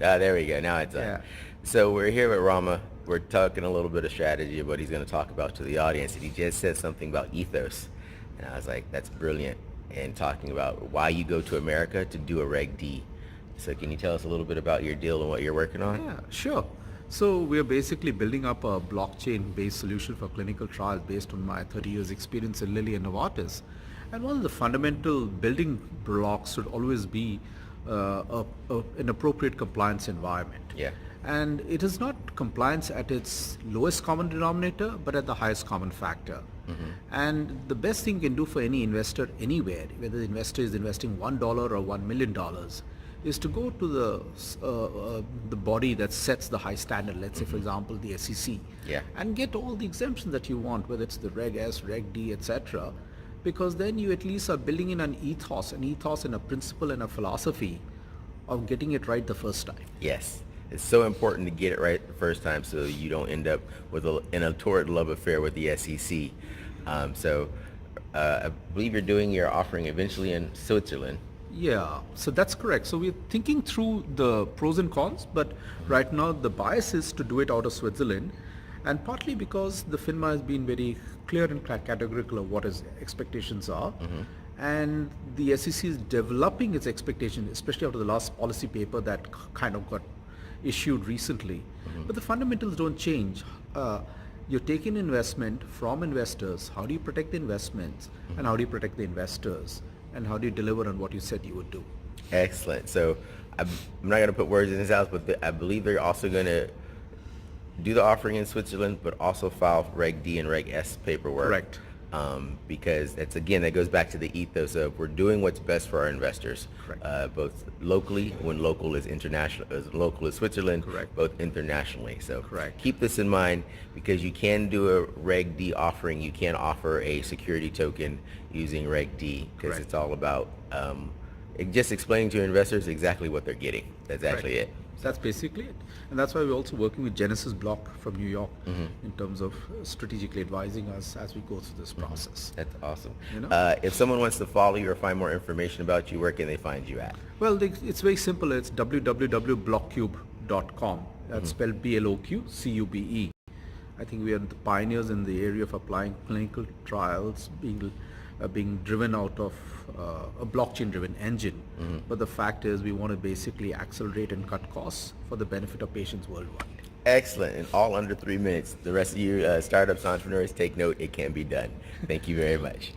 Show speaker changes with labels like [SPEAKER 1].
[SPEAKER 1] Ah, there we go. Now it's on.
[SPEAKER 2] Yeah.
[SPEAKER 1] So we're here with Rama. We're talking a little bit of strategy of what he's going to talk about to the audience. And he just said something about ethos. And I was like, that's brilliant. And talking about why you go to America to do a Reg D. So can you tell us a little bit about your deal and what you're working on?
[SPEAKER 2] Yeah, sure. So we're basically building up a blockchain-based solution for clinical trials based on my 30 years experience in Lilly and Novartis. And one of the fundamental building blocks should always be an appropriate compliance environment.
[SPEAKER 1] Yeah.
[SPEAKER 2] And it is not compliance at its lowest common denominator, but at the highest common factor. And the best thing you can do for any investor anywhere, whether the investor is investing $1 or $1 million, is to go to the body that sets the high standard, let's say for example the SEC,
[SPEAKER 1] Yeah.
[SPEAKER 2] and get all the exemptions that you want, whether it's the Reg S, Reg D, etc. Because then you at least are building in an ethos and a principle and a philosophy of getting it right the first time.
[SPEAKER 1] Yes. It's so important to get it right the first time so you don't end up with a torrid love affair with the SEC. I believe you're doing your offering eventually in Switzerland.
[SPEAKER 2] Yeah, so that's correct. So we're thinking through the pros and cons, but right now the bias is to do it out of Switzerland, and partly because the FINMA has been very clear and categorical of what its expectations are, and the SEC is developing its expectations, especially after the last policy paper that kind of got issued recently. But the fundamentals don't change. You're taking investment from investors. How do you protect the investments, and how do you protect the investors? And how do you deliver on what you said you would do?
[SPEAKER 1] Excellent. So I'm not going to put words in his house, but I believe they're also going to do the offering in Switzerland, but also file Reg D and Reg S paperwork.
[SPEAKER 2] Correct.
[SPEAKER 1] Because that's, again, that goes back to the ethos of we're doing what's best for our investors.
[SPEAKER 2] Correct.
[SPEAKER 1] Both locally, when local is international, as local as Switzerland,
[SPEAKER 2] Correct.
[SPEAKER 1] both internationally. So
[SPEAKER 2] Correct.
[SPEAKER 1] keep this in mind, because you can do a Reg D offering. You can offer a security token using Reg D, because
[SPEAKER 2] Correct.
[SPEAKER 1] it's all about just explaining to investors exactly what they're getting. That's actually it.
[SPEAKER 2] That's basically it. And that's why we're also working with Genesis Block from New York in terms of strategically advising us as we go through this process.
[SPEAKER 1] That's awesome.
[SPEAKER 2] You know?
[SPEAKER 1] If someone wants to follow you or find more information about you, where can they find you at?
[SPEAKER 2] Well, it's very simple. It's www.bloqcube.com. That's spelled BLOQCUBE. I think we are the pioneers in the area of applying clinical trials being driven out of a blockchain-driven engine. But the fact is we want to basically accelerate and cut costs for the benefit of patients worldwide.
[SPEAKER 1] Excellent. And all under 3 minutes. The rest of you startups, entrepreneurs, take note. It can be done. Thank you very much.